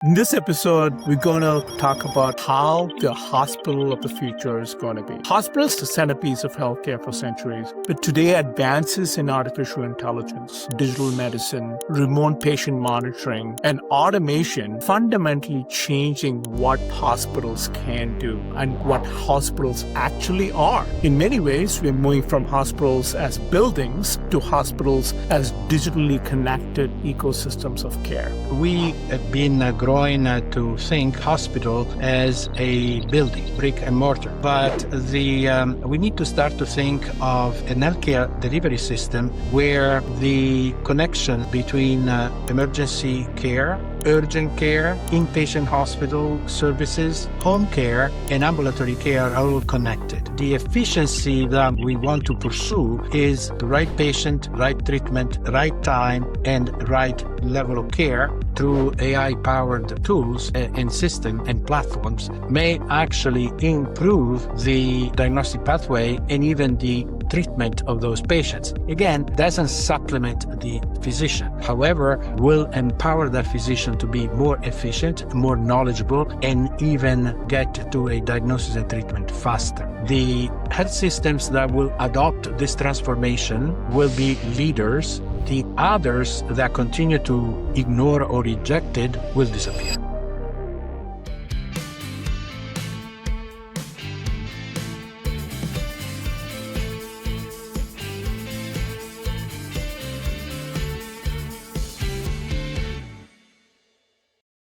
In this episode, we're going to talk about how the hospital of the future is going to be. Hospitals, the centerpiece of healthcare for centuries, but today advances in artificial intelligence, digital medicine, remote patient monitoring, and automation fundamentally changing what hospitals can do and what hospitals actually are. In many ways, we're moving from hospitals as buildings to hospitals as digitally connected ecosystems of care. We have been growing to think hospital as a building, brick and mortar. But we need to start to think of an healthcare delivery system where the connection between emergency care, urgent care, inpatient hospital services, home care, and ambulatory care are all connected. The efficiency that we want to pursue is the right patient, right treatment, right time, and right level of care through AI-powered tools and systems and platforms may actually improve the diagnostic pathway and even the treatment of those patients. Again, doesn't supplement the physician. However, will empower that physician to be more efficient, more knowledgeable, and even get to a diagnosis and treatment faster. The health systems that will adopt this transformation will be leaders. The others that continue to ignore or reject it will disappear.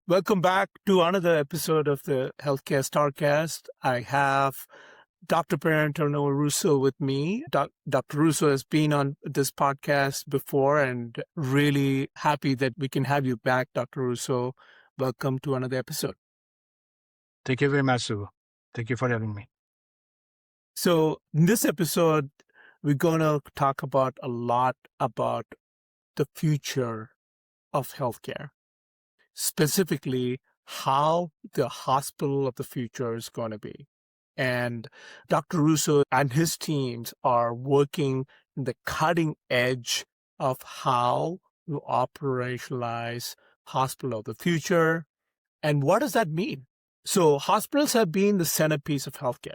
Welcome back to another episode of the Healthcare STARcast. I have Dr. Pierantonio Russo with me. Dr. Russo has been on this podcast before and really happy that we can have you back, Dr. Russo. Welcome to another episode. Thank you very much, Subbu. Thank you for having me. So in this episode, we're going to talk about a lot about the future of healthcare. Specifically, how the hospital of the future is going to be. And Dr. Russo and his teams are working in the cutting edge of how to operationalize hospital of the future. And what does that mean? So hospitals have been the centerpiece of healthcare,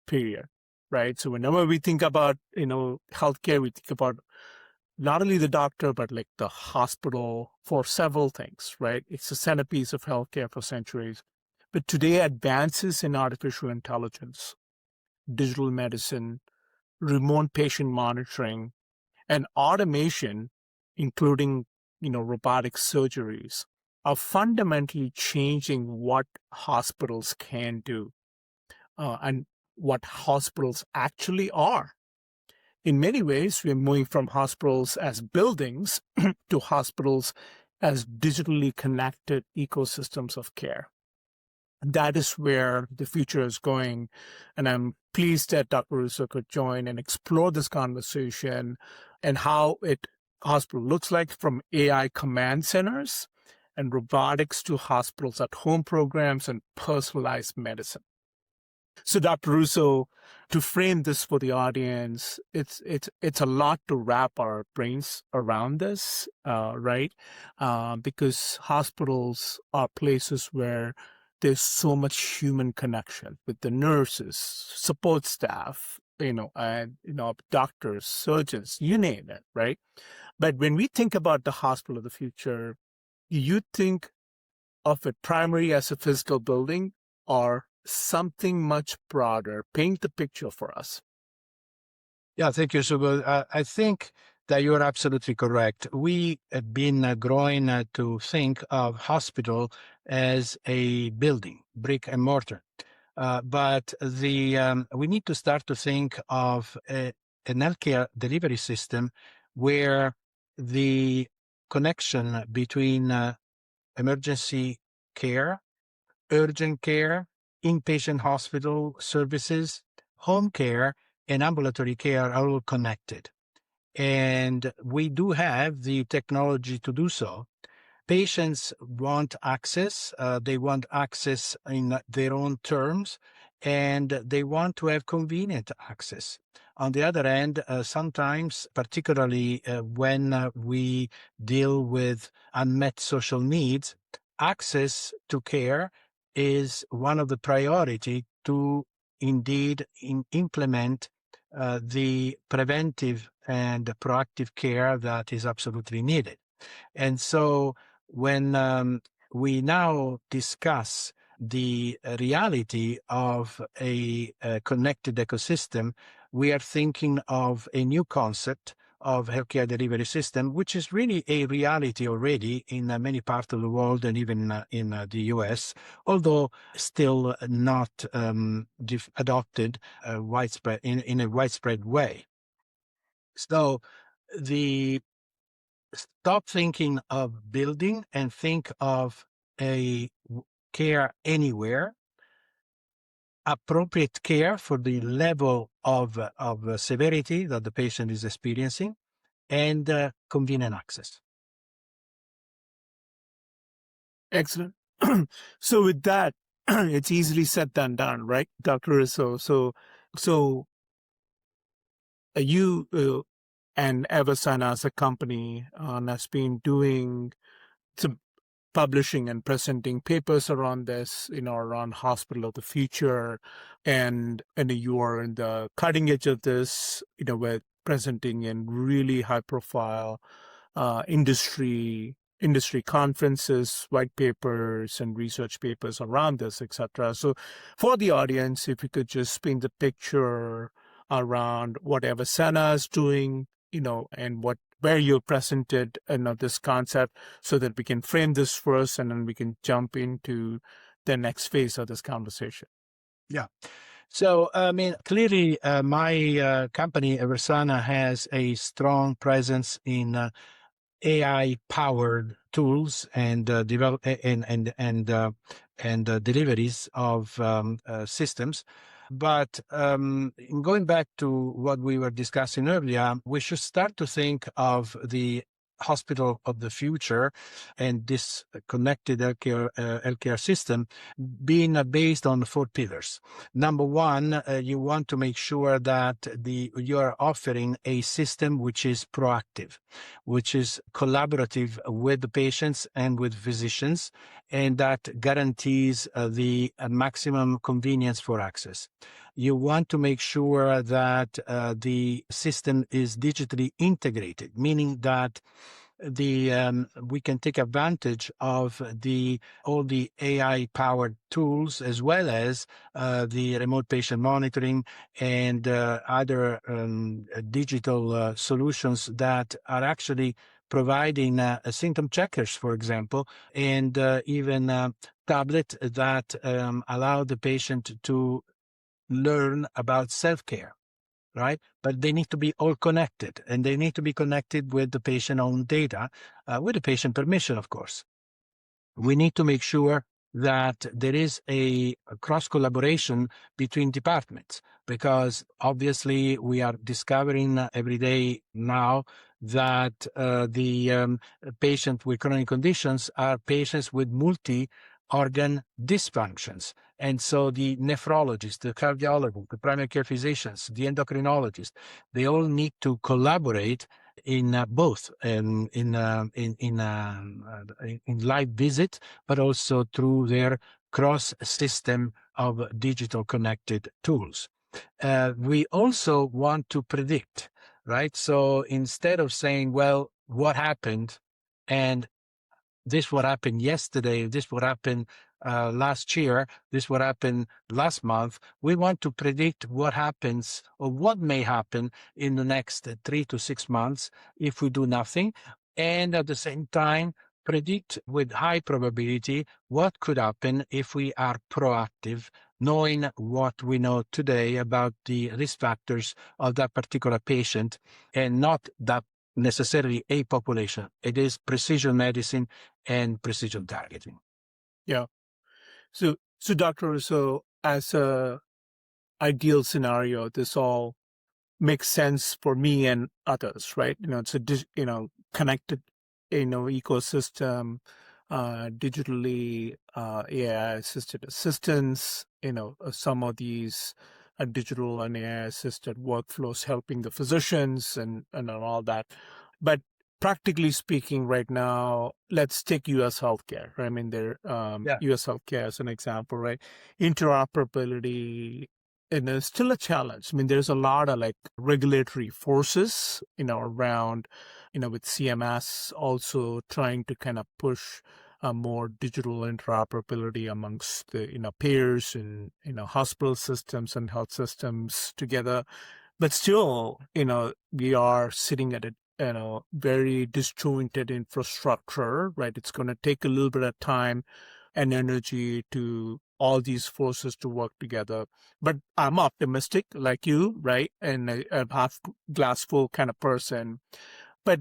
period, right? So whenever we think about, healthcare, we think about not only the doctor, but like the hospital for several things, right? It's the centerpiece of healthcare for centuries. But today, advances in artificial intelligence, digital medicine, remote patient monitoring, and automation, including, robotic surgeries, are fundamentally changing what hospitals can do and what hospitals actually are. In many ways, we're moving from hospitals as buildings to hospitals as digitally connected ecosystems of care. That is where the future is going. And I'm pleased that Dr. Russo could join and explore this conversation and how hospital looks like, from AI command centers and robotics to hospitals at home programs and personalized medicine. So, Dr. Russo, to frame this for the audience, it's a lot to wrap our brains around this, right? Because hospitals are places where there's so much human connection with the nurses, support staff, and doctors, surgeons, you name it, right? But when we think about the hospital of the future, do you think of it primarily as a physical building or something much broader? Paint the picture for us. Yeah, thank you, Subbu. I think that you're absolutely correct. We have been growing to think of hospital as a building, brick and mortar. But we need to start to think of an healthcare delivery system where the connection between emergency care, urgent care, inpatient hospital services, home care, and ambulatory care are all connected. And we do have the technology to do so. Patients want access. They want access in their own terms, and they want to have convenient access. On the other hand, sometimes, particularly when we deal with unmet social needs, access to care is one of the priority to indeed implement the preventive and proactive care that is absolutely needed. And so when we now discuss the reality of a connected ecosystem, we are thinking of a new concept of healthcare delivery system, which is really a reality already in many parts of the world and even in the US, although still not adopted widespread in a widespread way. So the stop thinking of building and think of a care anywhere, appropriate care for the level of severity that the patient is experiencing, and convenient access. Excellent. So with that, it's easily said than done, right, Dr. Russo? So you and Eversana as a company has been doing some publishing and presenting papers around this, around hospital of the future, and you are in the cutting edge of this, with presenting in really high profile industry conferences, white papers, and research papers around this, etc. So, for the audience, if you could just paint the picture around what Eversana is doing, and where you presented this concept, so that we can frame this first, and then we can jump into the next phase of this conversation. Yeah. So, I mean, clearly, my company, Eversana, has a strong presence in AI-powered tools and develop and deliveries of systems. But in going back to what we were discussing earlier, we should start to think of the hospital of the future and this connected healthcare system being based on 4 pillars. Number one, you want to make sure that you are offering a system which is proactive, which is collaborative with the patients and with physicians, and that guarantees the maximum convenience for access. You want to make sure that the system is digitally integrated, meaning that we can take advantage of all the AI-powered tools, as well as the remote patient monitoring and other digital solutions that are actually providing symptom checkers, for example, and even tablet that allow the patient to learn about self-care. Right? But they need to be all connected, and they need to be connected with the patient own data, with the patient permission, of course. We need to make sure that there is a cross collaboration between departments, because obviously we are discovering every day now that the patients with chronic conditions are patients with multi-organ dysfunctions. And so the nephrologists, the cardiologists, the primary care physicians, the endocrinologists, they all need to collaborate in both in live visit, but also through their cross system of digital connected tools. We also want to predict, right? So instead of saying, well, what happened, and this what happened yesterday, this what happened last year, this what happened last month, we want to predict what happens or what may happen in the next 3 to 6 months if we do nothing, and at the same time predict with high probability what could happen if we are proactive, knowing what we know today about the risk factors of that particular patient, and not that necessarily a population. It is precision medicine and precision targeting. Yeah. So Dr. Russo, as a ideal scenario, this all makes sense for me and others, right? It's a connected ecosystem, digitally AI assisted assistance, some of these digital and AI assisted workflows helping the physicians and all that. But practically speaking, right now, let's take U.S. healthcare. I mean, Yeah. U.S. healthcare as an example, right? Interoperability, and it's still a challenge. I mean, there's a lot of like regulatory forces, around, with CMS also trying to kind of push more digital interoperability amongst the, payers and, hospital systems and health systems together. But still, we are sitting at a very disjointed infrastructure, right? It's going to take a little bit of time and energy to all these forces to work together. But I'm optimistic like you, right? And a half glass full kind of person. But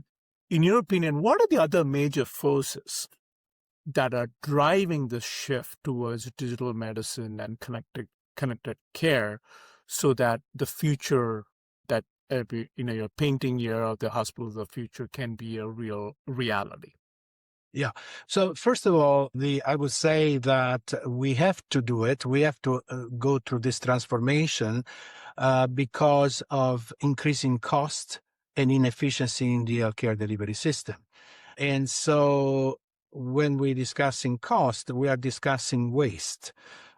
in your opinion, what are the other major forces that are driving the shift towards digital medicine and connected care, so that the future that you're painting here of the hospital of the future can be a real reality? Yeah. So first of all, I would say that we have to do it. We have to go through this transformation because of increasing cost and inefficiency in the healthcare delivery system. And so when we're discussing cost, we are discussing waste,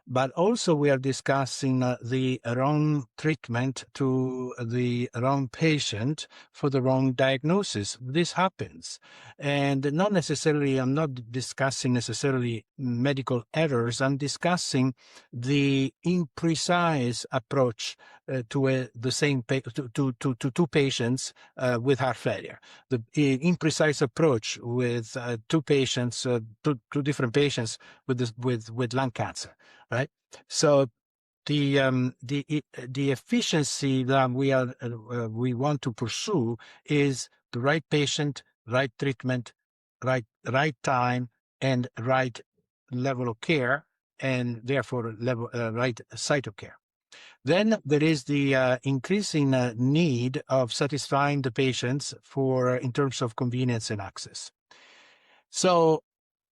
but also we are discussing the wrong treatment to the wrong patient for the wrong diagnosis. This happens. And not necessarily, I'm not discussing necessarily medical errors. I'm discussing the imprecise approach to the same to two patients with heart failure. The imprecise approach with two patients, two different patients with lung cancer, right? So the efficiency that we want to pursue is the right patient, right treatment, right time, and right level of care, and therefore right site of care. Then there is the increasing need of satisfying the patients in terms of convenience and access. So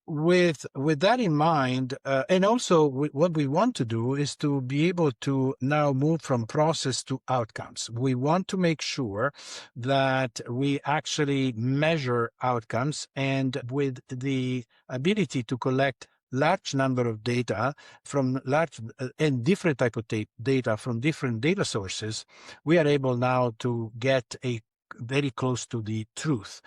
with that in mind, and also what we want to do is to be able to now move from process to outcomes. We want to make sure that we actually measure outcomes, and with the ability to collect large number of data from large and different type of data from different data sources, we are able now to get a very close to the truth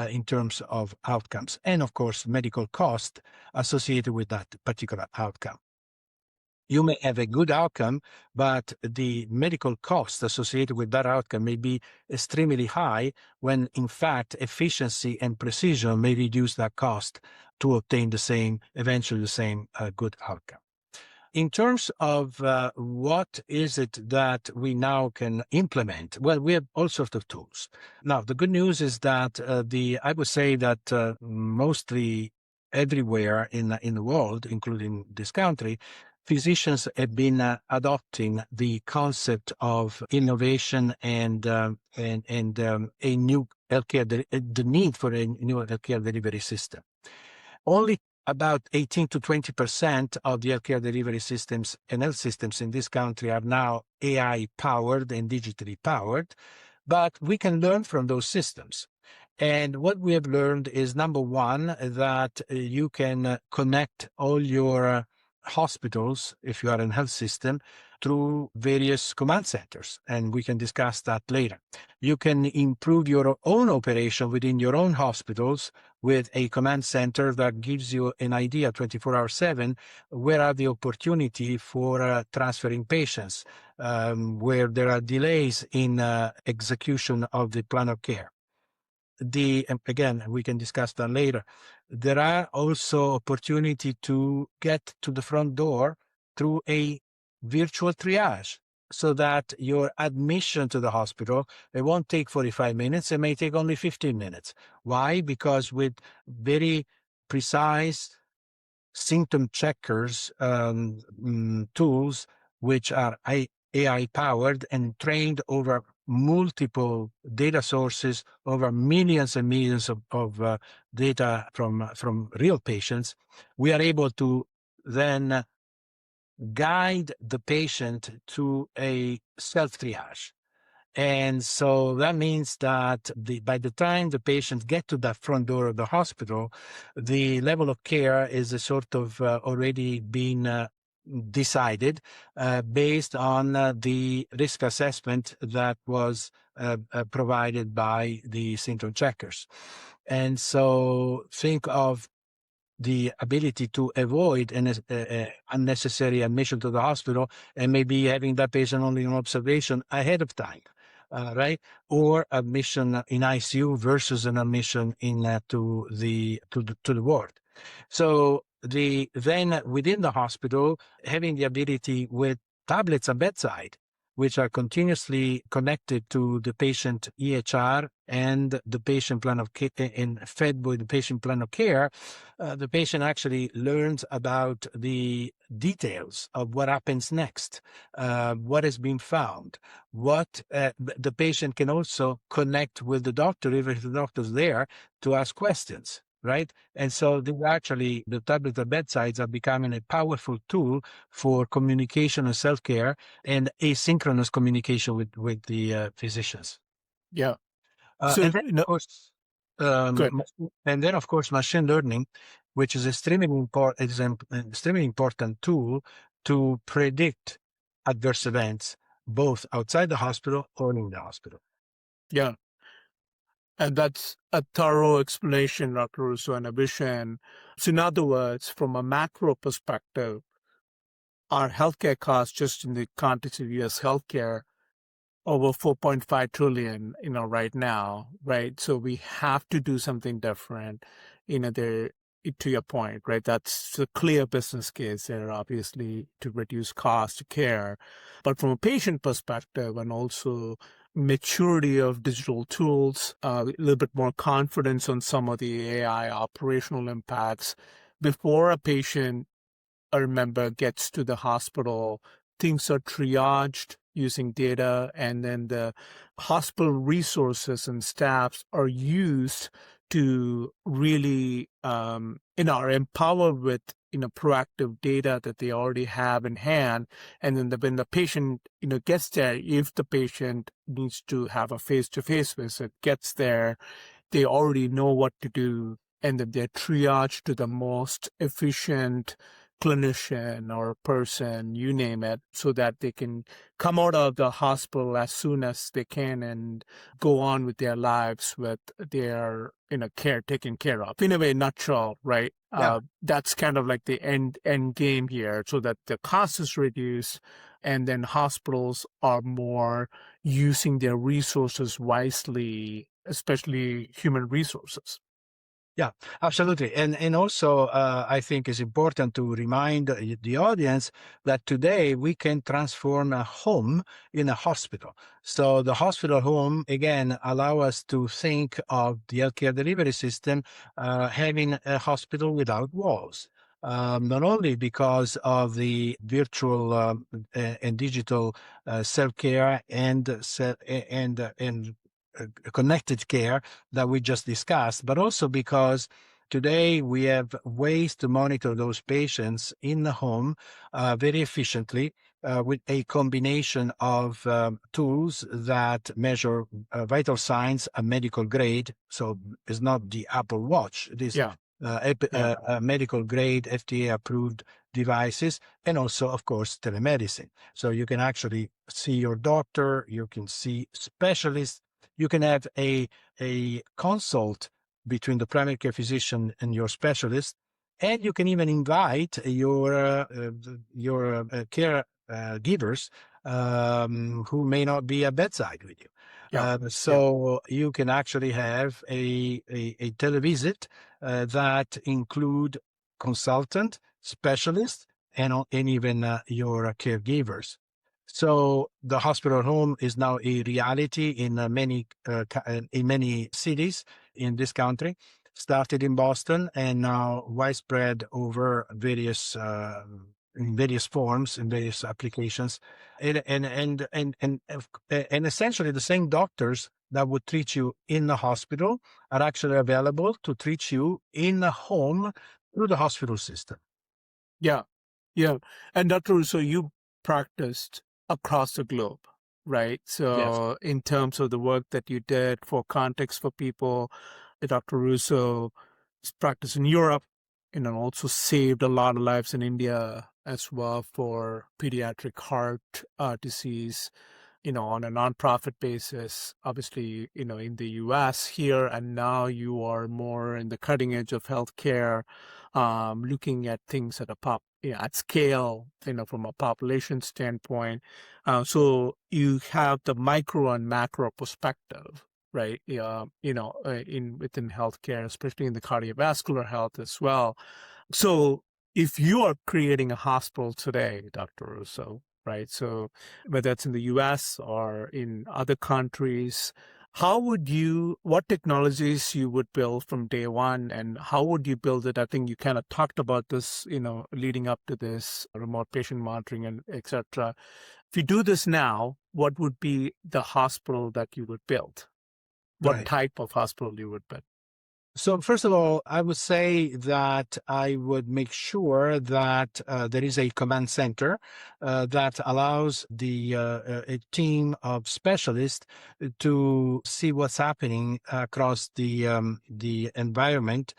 in terms of outcomes, and of course medical cost associated with that particular outcome. You may have a good outcome, but the medical cost associated with that outcome may be extremely high, when in fact efficiency and precision may reduce that cost to obtain eventually the same good outcome. In terms of what is it that we now can implement, well, we have all sorts of tools. Now, the good news is that I would say that mostly everywhere in the world, including this country, physicians have been adopting the concept of innovation and a new healthcare, the need for a new healthcare delivery system. Only about 18 to 20% of the healthcare delivery systems and health systems in this country are now AI powered and digitally powered, but we can learn from those systems. And what we have learned is, number one, that you can connect all your hospitals, if you are in health system, through various command centers, and we can discuss that later. You can improve your own operation within your own hospitals with a command center that gives you an idea 24/7 where are the opportunity for transferring patients, where there are delays in execution of the plan of care. Again, we can discuss that later. There are also opportunity to get to the front door through a virtual triage, so that your admission to the hospital, it won't take 45 minutes. It may take only 15 minutes. Why? Because with very precise symptom checkers tools, which are AI powered and trained over multiple data sources, over millions and millions of data from real patients, we are able to then guide the patient to a self-triage. And so that means that by the time the patient get to that front door of the hospital, the level of care is a sort of already been decided based on the risk assessment that was provided by the symptom checkers. And so think of the ability to avoid an unnecessary admission to the hospital and maybe having that patient only on observation ahead of time, right? Or admission in ICU versus an admission in to the ward. So then within the hospital, having the ability with tablets at bedside, which are continuously connected to the patient EHR and the patient plan of care and fed with the patient plan of care, the patient actually learns about the details of what happens next, what has been found, what the patient can also connect with the doctor, even if the doctor's there, to ask questions. Right. And so the tablets at bedsides are becoming a powerful tool for communication and self-care and asynchronous communication with the physicians. Yeah. So, And then, of course, good. and then, of course, machine learning, which is extremely important tool to predict adverse events, both outside the hospital or in the hospital. Yeah. And that's a thorough explanation, Dr. Russo and Abhishan. So in other words, from a macro perspective, our healthcare costs just in the context of U.S. healthcare over 4.5 trillion, right now, right? So we have to do something different, there, to your point, right? That's a clear business case there, obviously, to reduce cost to care. But from a patient perspective and also maturity of digital tools, a little bit more confidence on some of the AI operational impacts before a patient, I remember, gets to the hospital, things are triaged using data, and then the hospital resources and staffs are used to really, are empowered with, proactive data that they already have in hand. And then when the patient, gets there, if the patient needs to have a face-to-face visit, gets there, they already know what to do, and then they're triaged to the most efficient clinician or person, you name it, so that they can come out of the hospital as soon as they can and go on with their lives with their care taken care of. In a way, nutshell, right? Yeah. That's kind of like the end game here, so that the cost is reduced, and then hospitals are more using their resources wisely, especially human resources. Yeah, absolutely. And also, I think it's important to remind the audience that today we can transform a home in a hospital. So the hospital home, again, allow us to think of the healthcare delivery system having a hospital without walls. Not only because of the virtual and digital self-care and connected care that we just discussed, but also because today we have ways to monitor those patients in the home very efficiently with a combination of tools that measure vital signs at medical grade. So it's not the Apple Watch. It is medical grade, FDA approved devices, and also, of course, telemedicine. So you can actually see your doctor, you can see specialists, you can have a consult between the primary care physician and your specialist, and you can even invite your care givers who may not be at bedside with you. So you can actually have a televisit that include consultant, specialist, and even your caregivers. So the hospital home is now a reality in many cities in this country. Started in Boston and now widespread over various in various forms, in various applications, and essentially the same doctors that would treat you in the hospital are actually available to treat you in the home through the hospital system. Yeah. And Dr. Russo, you practiced across the globe. right? Yes. So in terms of the work that you did, for context for people, Dr. Russo is practiced in Europe, and also saved a lot of lives in India as well for pediatric heart disease, on a nonprofit basis, obviously, in the US here, and now you are more in the cutting edge of healthcare, looking at things at at scale, from a population standpoint. So you have the micro and macro perspective, right? Within healthcare, especially in the cardiovascular health as well. So if you are creating a hospital today, Dr. Russo, right? So whether it's in the US or in other countries, what technologies you would build from day one, and how would you build it? I think you kind of talked about this, leading up to this remote patient monitoring and et cetera. If you do this now, what would be the hospital that you would build? What Right. type of hospital you would build? So first of all, I would say that I would make sure that there is a command center that allows a team of specialists to see what's happening across the environment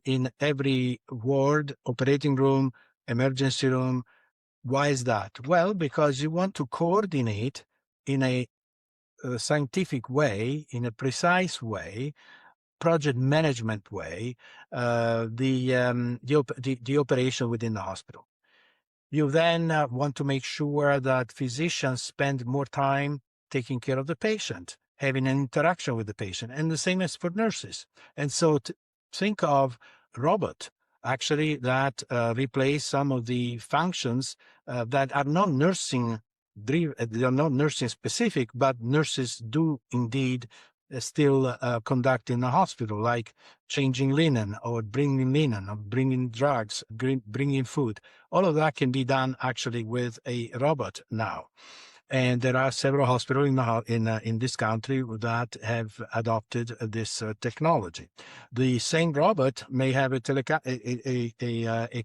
in every ward, operating room, emergency room. Why is that? Well, because you want to coordinate in a scientific way, in a precise way, project management way, the operation within the hospital. You then want to make sure that physicians spend more time taking care of the patient, having an interaction with the patient, and the same as for nurses. And so think of robot actually that replace some of the functions that are not nursing they are not nursing specific, but nurses do indeed still conduct in the hospital, like changing linen or bringing drugs, bringing food. All of that can be done actually with a robot now. And there are several hospitals in this country that have adopted this technology. The same robot may have a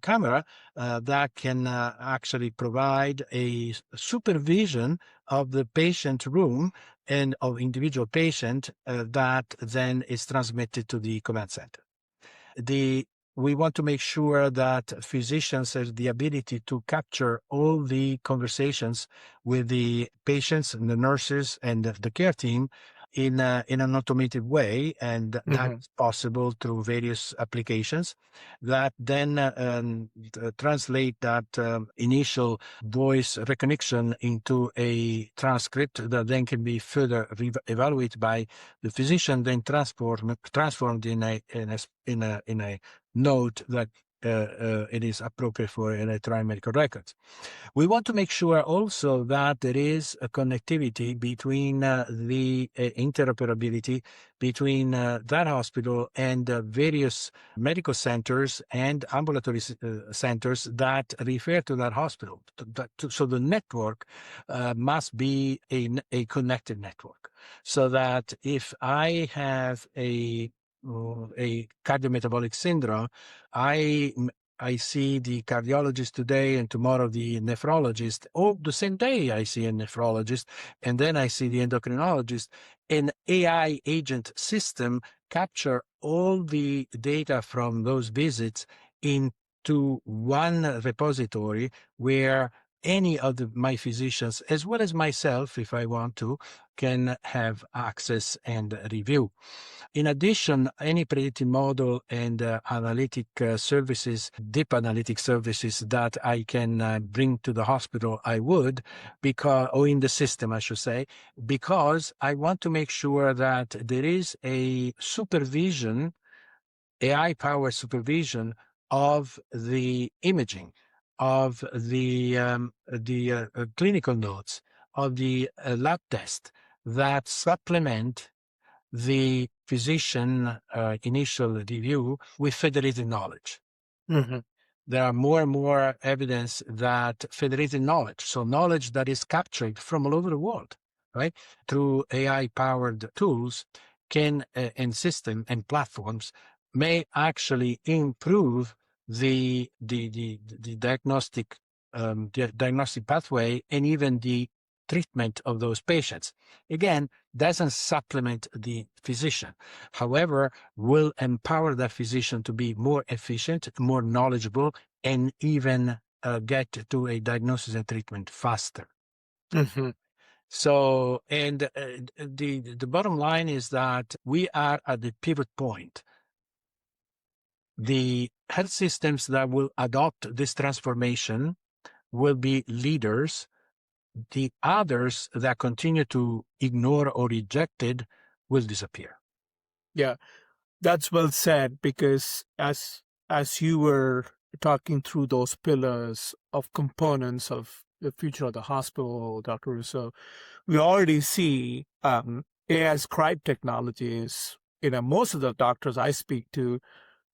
camera that can actually provide a supervision of the patient room and of individual patient that then is transmitted to the command center. We want to make sure that physicians have the ability to capture all the conversations with the patients and the nurses and the care team in an automated way, and that's possible through various applications that then translate that initial voice recognition into a transcript that then can be further evaluated by the physician, then transformed in a note that it is appropriate for electronic medical records. We want to make sure also that there is a connectivity between the interoperability between that hospital and various medical centers and ambulatory centers that refer to that hospital. So the network must be a connected network, so that if I have a cardiometabolic syndrome, I see the cardiologist today and tomorrow the nephrologist, or the same day I see a nephrologist, and then I see the endocrinologist. An AI agent system capture all the data from those visits into one repository where any of my physicians, as well as myself, if I want to, can have access and review. In addition, any predictive model and analytic services, deep analytic services that I can bring to the hospital, I would, or in the system, I should say, because I want to make sure that there is a supervision, AI-powered supervision of the imaging, of the clinical notes, of the lab test that supplement the physician initial review with federated knowledge. There are more and more evidence that federated knowledge, so knowledge that is captured from all over the world, right, through AI-powered tools and system and platforms may actually improve the diagnostic pathway and even the treatment of those patients. Again, doesn't supplement the physician. However, will empower that physician to be more efficient, more knowledgeable, and even get to a diagnosis and treatment faster. Mm-hmm. So, and the bottom line is that we are at the pivot point. The health systems that will adopt this transformation will be leaders. The others that continue to ignore or reject it will disappear. Yeah, that's well said, because as you were talking through those pillars of components of the future of the hospital, Dr. Russo, we already see AI scribe technologies. Most of the doctors I speak to,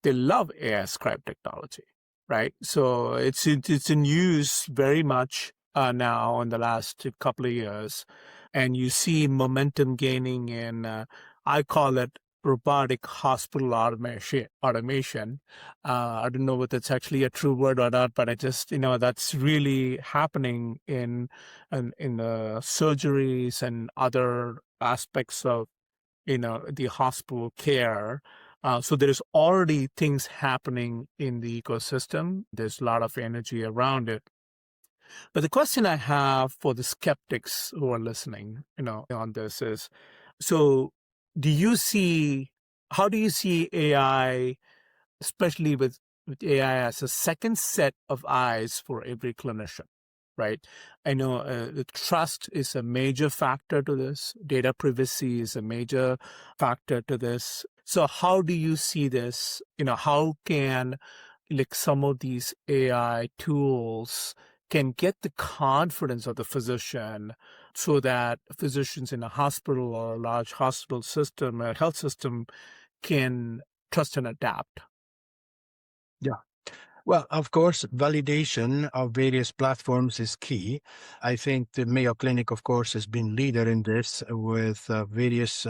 they love AI scribe technology, right? So it's in use very much now in the last couple of years, and you see momentum gaining in I call it robotic hospital automation. I don't know whether it's actually a true word or not, but I just that's really happening in surgeries and other aspects of the hospital care. So there's already things happening in the ecosystem. There's a lot of energy around it. But the question I have for the skeptics who are listening, on this is, so how do you see AI, especially with AI as a second set of eyes for every clinician, right? I know the trust is a major factor to this. Data privacy is a major factor to this. So how do you see this? How can some of these AI tools can get the confidence of the physician so that physicians in a hospital or a large hospital system, a health system, can trust and adapt? Yeah. Well, of course, validation of various platforms is key. I think the Mayo Clinic, of course, has been leader in this with various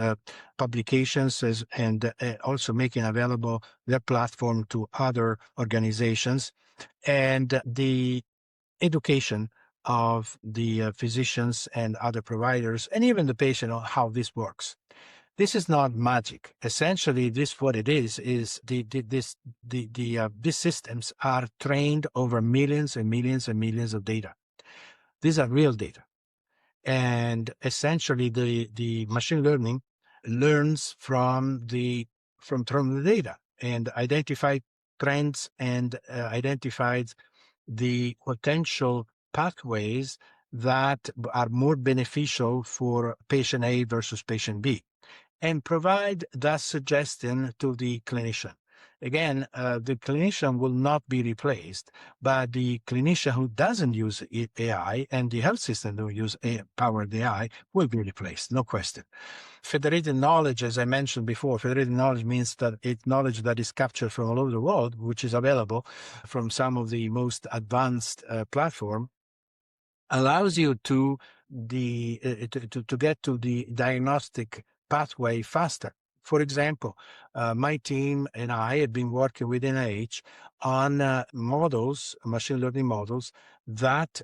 publications and also making available their platform to other organizations. And the education of the physicians and other providers, and even the patient, on how this works. This is not magic. Essentially, what it is these systems are trained over millions and millions and millions of data. These are real data. And essentially the machine learning learns from the data and identify trends and identifies the potential pathways that are more beneficial for patient A versus patient B, and provide that suggestion to the clinician. Again, the clinician will not be replaced, but the clinician who doesn't use AI and the health system who use powered AI will be replaced, no question. Federated knowledge, as I mentioned before, federated knowledge means that it's knowledge that is captured from all over the world, which is available from some of the most advanced platform, allows you to get to the diagnostic pathway faster. For example, my team and I have been working with NIH on models, machine learning models, that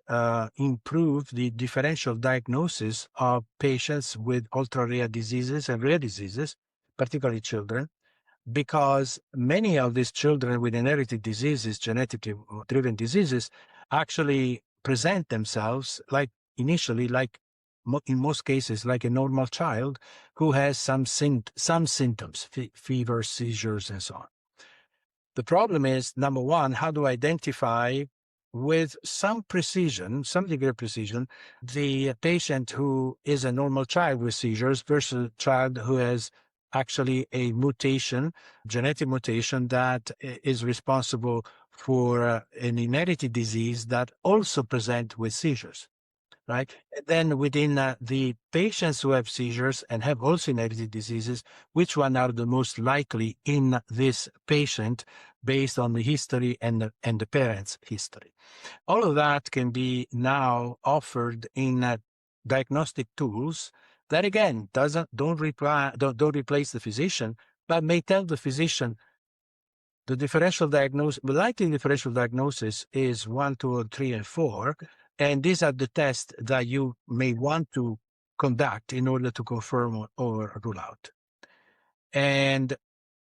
improve the differential diagnosis of patients with ultra-rare diseases and rare diseases, particularly children, because many of these children with inherited diseases, genetically driven diseases, actually present themselves initially in most cases like a normal child who has some symptoms, fever, seizures, and so on. The problem is, number one, how to identify with some degree of precision, the patient who is a normal child with seizures versus a child who has actually a mutation, genetic mutation, that is responsible for an inherited disease that also present with seizures, right? And then within the patients who have seizures and have also inherited diseases, which one are the most likely in this patient based on the history and the parents' history. All of that can be now offered in diagnostic tools that, again, don't replace the physician, but may tell the physician the likely differential diagnosis is 1, 2, 3, and 4, And these are the tests that you may want to conduct in order to confirm or rule out. And,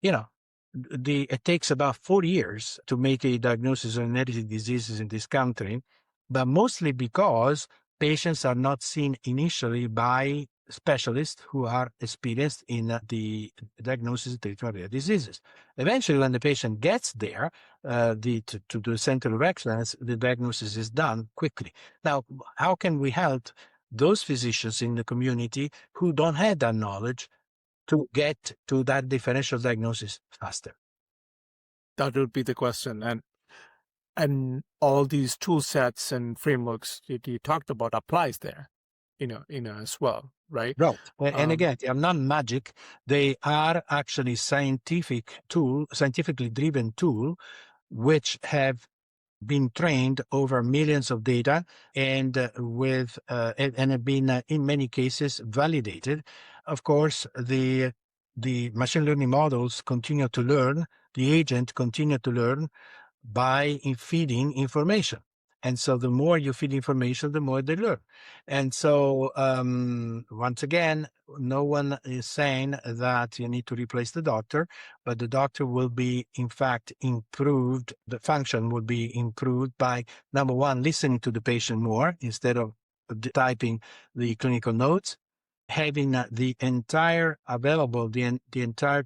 you know, it takes about 4 years to make a diagnosis of inherited diseases in this country, but mostly because patients are not seen initially by specialists who are experienced in the diagnosis and treatment of rare diseases. Eventually, when the patient gets there, to the center of excellence, the diagnosis is done quickly. Now, how can we help those physicians in the community who don't have that knowledge to get to that differential diagnosis faster? That would be the question. And all these tool sets and frameworks that you talked about applies there, as well, right? Right. And again, they are not magic. They are actually scientifically driven tool, which have been trained over millions of data and and have been in many cases validated. Of course, the machine learning models continue to learn. The agent continue to learn by feeding information. And so the more you feed information, the more they learn. And so once again, no one is saying that you need to replace the doctor, but the doctor will be, in fact, improved. The function will be improved by, number one, listening to the patient more instead of typing the clinical notes, having the entire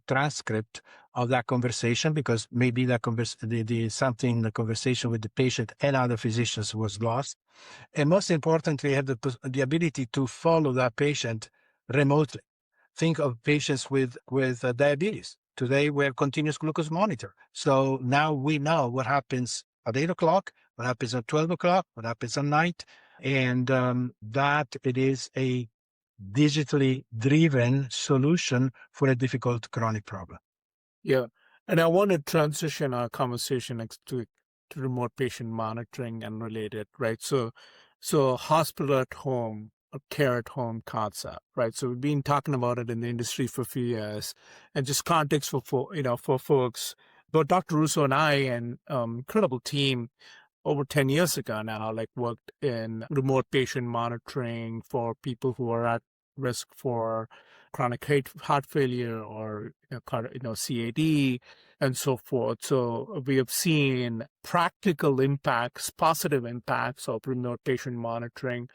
transcript of that conversation, because maybe that the conversation with the patient and other physicians was lost. And most importantly, have the ability to follow that patient remotely. Think of patients with diabetes. Today, we have continuous glucose monitor. So now we know what happens at 8 o'clock, what happens at 12 o'clock, what happens at night, and that it is a digitally driven solution for a difficult chronic problem. Yeah. And I want to transition our conversation to remote patient monitoring and related, right? So hospital at home, a care at home concept, right? So we've been talking about it in the industry for a few years, and just context for folks. But Dr. Russo and I and incredible team over 10 years ago now, worked in remote patient monitoring for people who are at risk for chronic heart failure or CAD and so forth. So we have seen practical impacts, positive impacts of remote patient monitoring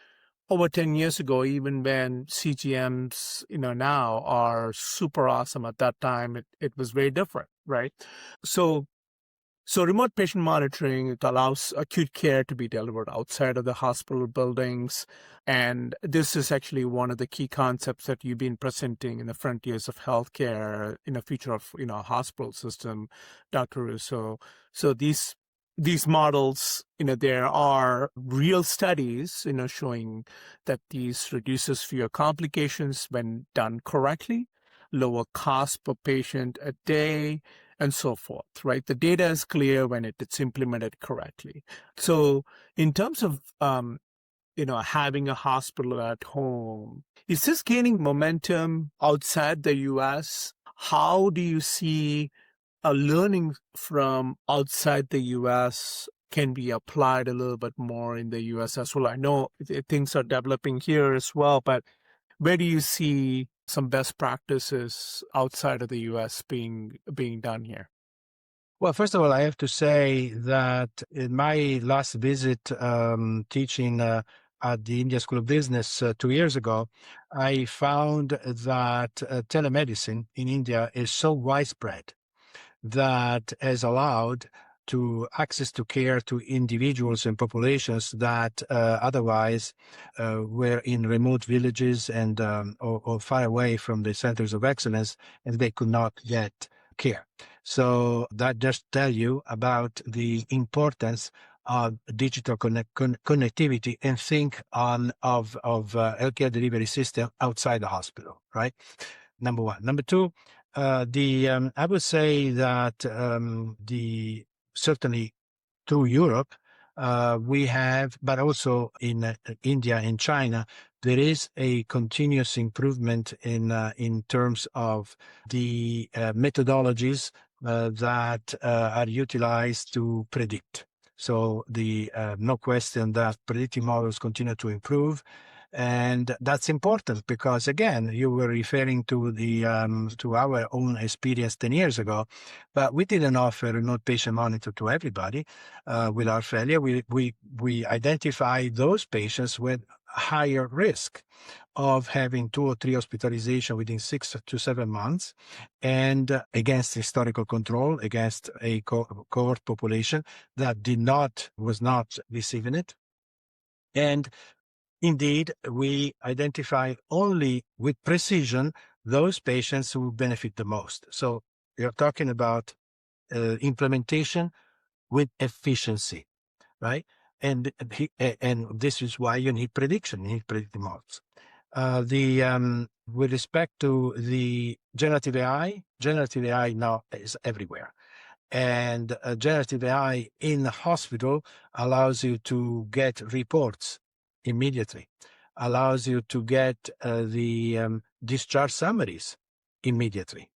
over 10 years ago, even when CGMs, now are super awesome. At that time, it was very different, right? So remote patient monitoring, it allows acute care to be delivered outside of the hospital buildings. And this is actually one of the key concepts that you've been presenting in the frontiers of healthcare in the future of, hospital system, Dr. Russo. So these models, there are real studies, showing that these reduces fewer complications when done correctly, lower cost per patient a day, and so forth, right? The data is clear when it's implemented correctly. So in terms of, having a hospital at home, is this gaining momentum outside the U.S.? How do you see a learning from outside the U.S. can be applied a little bit more in the U.S. as well? I know things are developing here as well, but where do you see some best practices outside of the U.S. being done here? Well, first of all, I have to say that in my last visit teaching at the India School of Business 2 years ago, I found that telemedicine in India is so widespread that has allowed to access to care to individuals and populations that otherwise were in remote villages and or far away from the centers of excellence, and they could not get care. So that just tell you about the importance of digital connectivity, and think of healthcare delivery system outside the hospital, right? Number one. Number two, I would say that certainly through Europe, we have, but also in India and China, there is a continuous improvement in terms of the methodologies that are utilized to predict. So the no question that predictive models continue to improve. And that's important because, again, you were referring to the to our own experience 10 years ago, but we didn't offer remote patient monitor to everybody. With our failure, we identified those patients with higher risk of having 2 or 3 hospitalization within 6 to 7 months, and against historical control, against a cohort population that was not receiving it. And indeed, we identify only with precision those patients who benefit the most. So you're talking about implementation with efficiency, right? And this is why you need prediction, you need predictive models. With respect to the generative AI now is everywhere. And generative AI in the hospital allows you to get reports immediately, allows you to get the discharge summaries immediately.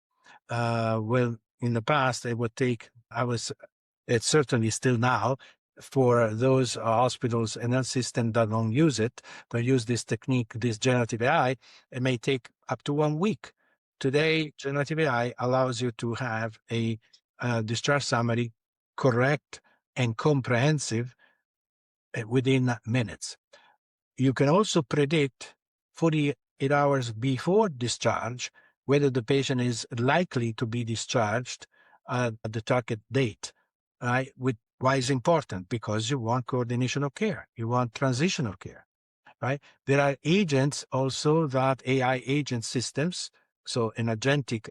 Well, in the past, it would take, it's certainly still now, for those hospitals and health systems that don't use it, don't use this technique, this generative AI, it may take up to 1 week. Today, generative AI allows you to have a discharge summary correct and comprehensive within minutes. You can also predict 48 hours before discharge whether the patient is likely to be discharged at the target date, right? Why is important? Because you want coordination of care, you want transitional care, right? There are agents also, that AI agent systems, so an agentic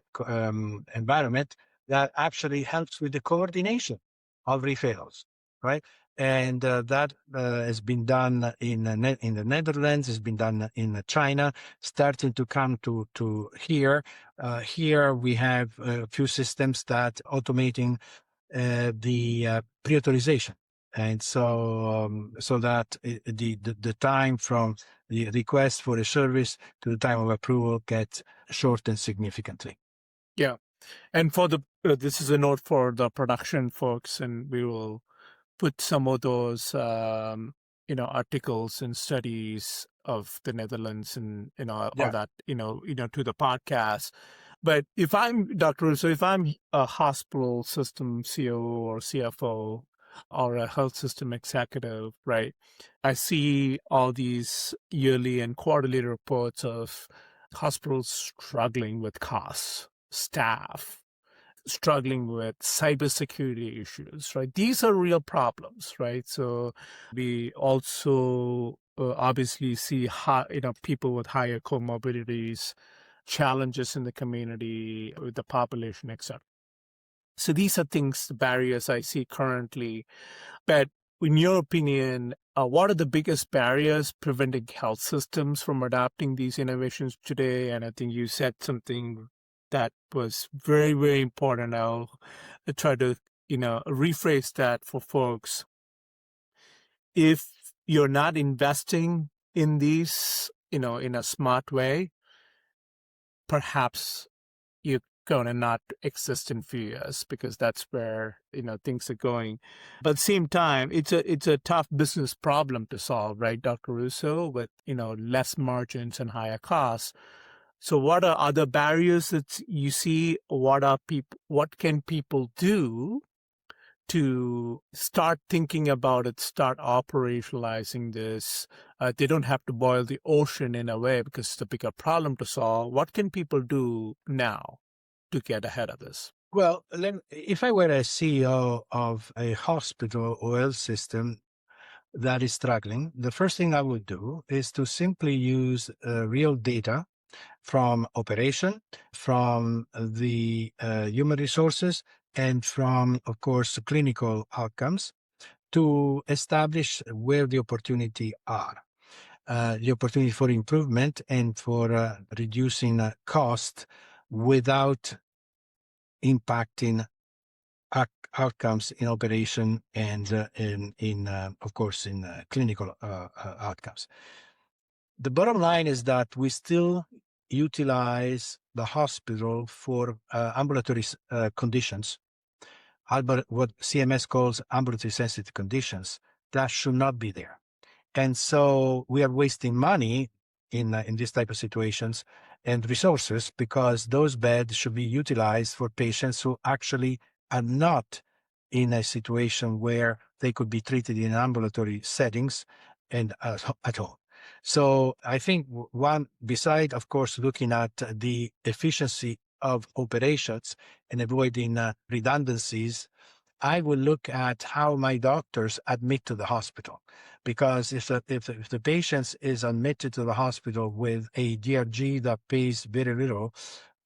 environment that actually helps with the coordination of referrals, right? And that has been done in the Netherlands, has been done in China, starting to come to here. Here we have a few systems that automating the pre-authorization. And so that the time from the request for a service to the time of approval gets shortened significantly. Yeah. And for this is a note for the production folks, and we will put some of those, articles and studies of the Netherlands and, all that, to the podcast. But if I'm Dr. Russo, if I'm a hospital system COO or CFO or a health system executive, right, I see all these yearly and quarterly reports of hospitals struggling with costs, staff, struggling with cybersecurity issues, right? These are real problems, right? So we also obviously see people with higher comorbidities, challenges in the community with the population, etc. So these are things, the barriers I see currently. But in your opinion, what are the biggest barriers preventing health systems from adopting these innovations today? And I think you said something that was very, very important. I'll try to, rephrase that for folks. If you're not investing in these, in a smart way, perhaps you're going to not exist in a few years, because that's where, things are going. But at the same time, it's a tough business problem to solve, right, Dr. Russo, with, less margins and higher costs. So what are other barriers that you see? What can people do to start thinking about it, start operationalizing this? They don't have to boil the ocean in a way, because it's a bigger problem to solve. What can people do now to get ahead of this? Well, if I were a CEO of a hospital or health system that is struggling, the first thing I would do is to simply use real data from operation, from the human resources, and from, of course, clinical outcomes to establish where the opportunity are. The opportunity for improvement and for reducing cost without impacting outcomes in operation and of course, in clinical outcomes. The bottom line is that we still utilize the hospital for ambulatory conditions. what CMS calls ambulatory sensitive conditions. That should not be there. And so we are wasting money in these type of situations and resources, because those beds should be utilized for patients who actually are not in a situation where they could be treated in ambulatory settings and at home. So I think one, beside, of course, looking at the efficiency of operations and avoiding redundancies, I will look at how my doctors admit to the hospital. Because if the patient is admitted to the hospital with a DRG that pays very little,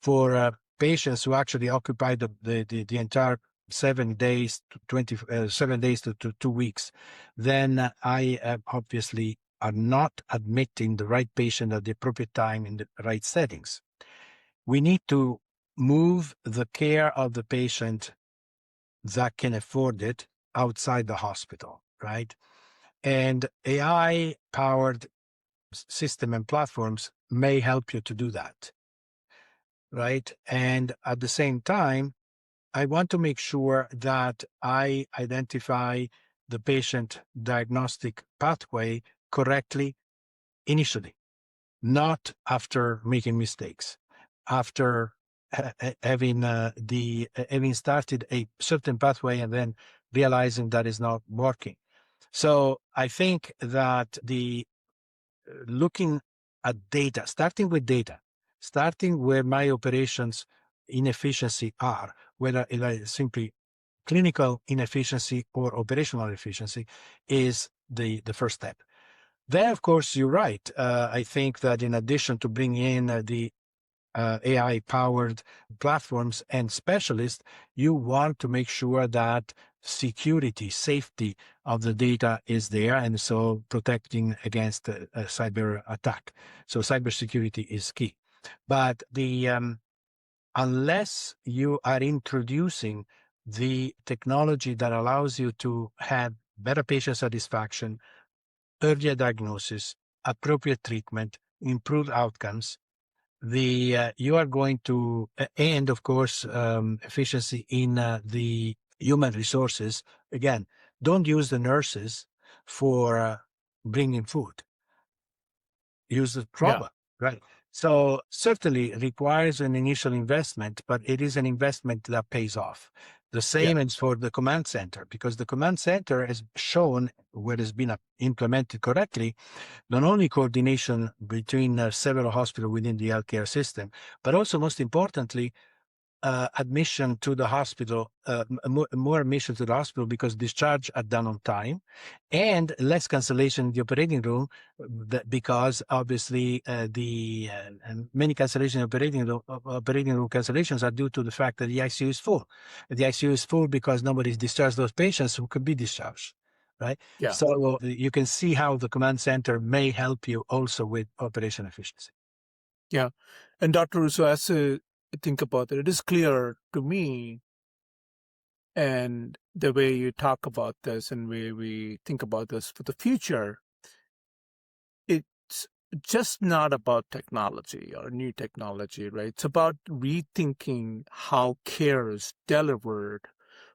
for patients who actually occupy the entire 7 days to 7 days to 2 weeks, then I obviously are not admitting the right patient at the appropriate time in the right settings. We need to move the care of the patient that can afford it outside the hospital, right? And AI-powered system and platforms may help you to do that, right? And at the same time, I want to make sure that I identify the patient diagnostic pathway correctly initially, not after making mistakes, after having having started a certain pathway and then realizing that is not working. So I think that the looking at data, starting with data, starting where my operations inefficiency are, whether it is simply clinical inefficiency or operational efficiency, is the first step. Then, of course, you're right. I think that in addition to bringing in the AI-powered platforms and specialists, you want to make sure that security, safety of the data is there, and so protecting against a cyber attack. So cybersecurity is key. But unless you are introducing the technology that allows you to have better patient satisfaction, earlier diagnosis, appropriate treatment, improved outcomes, you are going to, and of course, efficiency in the human resources. Again, don't use the nurses for bringing food. Use the robot, right? So certainly requires an initial investment, but it is an investment that pays off. The same is for the command center, because the command center has shown, where it's been implemented correctly, not only coordination between several hospitals within the healthcare system, but also, most importantly, admission to the hospital, more admission to the hospital, because discharge are done on time, and less cancellation in the operating room, because obviously many cancellation operating room cancellations are due to the fact that the ICU is full. The ICU is full because nobody's discharged those patients who could be discharged, right? Yeah. So you can see how the command center may help you also with operation efficiency. Yeah. And Dr. Russo, as I think about it, it is clear to me, and the way you talk about this and way we think about this for the future, it's just not about technology or new technology, right? It's about rethinking how care is delivered,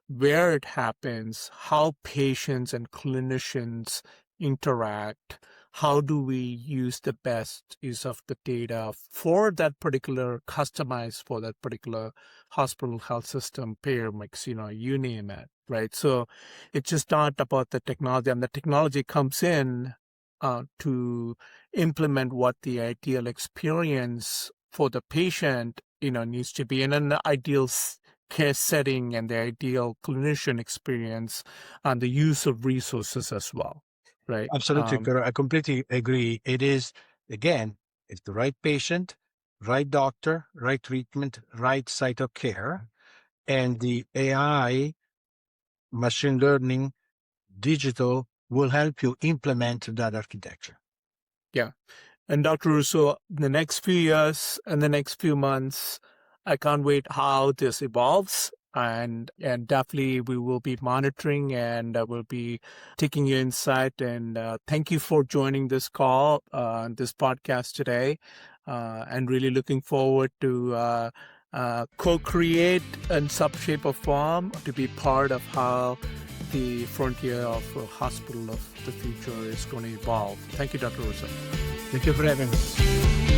where it happens, how patients and clinicians interact, how do we use the best use of the data for that particular, customized for that particular hospital, health system, payer mix, you name it, right? So it's just not about the technology, and the technology comes in to implement what the ideal experience for the patient, needs to be in an ideal care setting and the ideal clinician experience and the use of resources as well, right? Absolutely correct. I completely agree. It is, again, it's the right patient, right doctor, right treatment, right site of care, and the AI, machine learning, digital will help you implement that architecture. Yeah. And Dr. Russo, the next few years and the next few months, I can't wait how this evolves. And definitely we will be monitoring, and we'll be taking your insight. And thank you for joining this call, this podcast today. And really looking forward to co-create in some shape or form to be part of how the frontier of a hospital of the future is going to evolve. Thank you, Dr. Russo. Thank you for having me.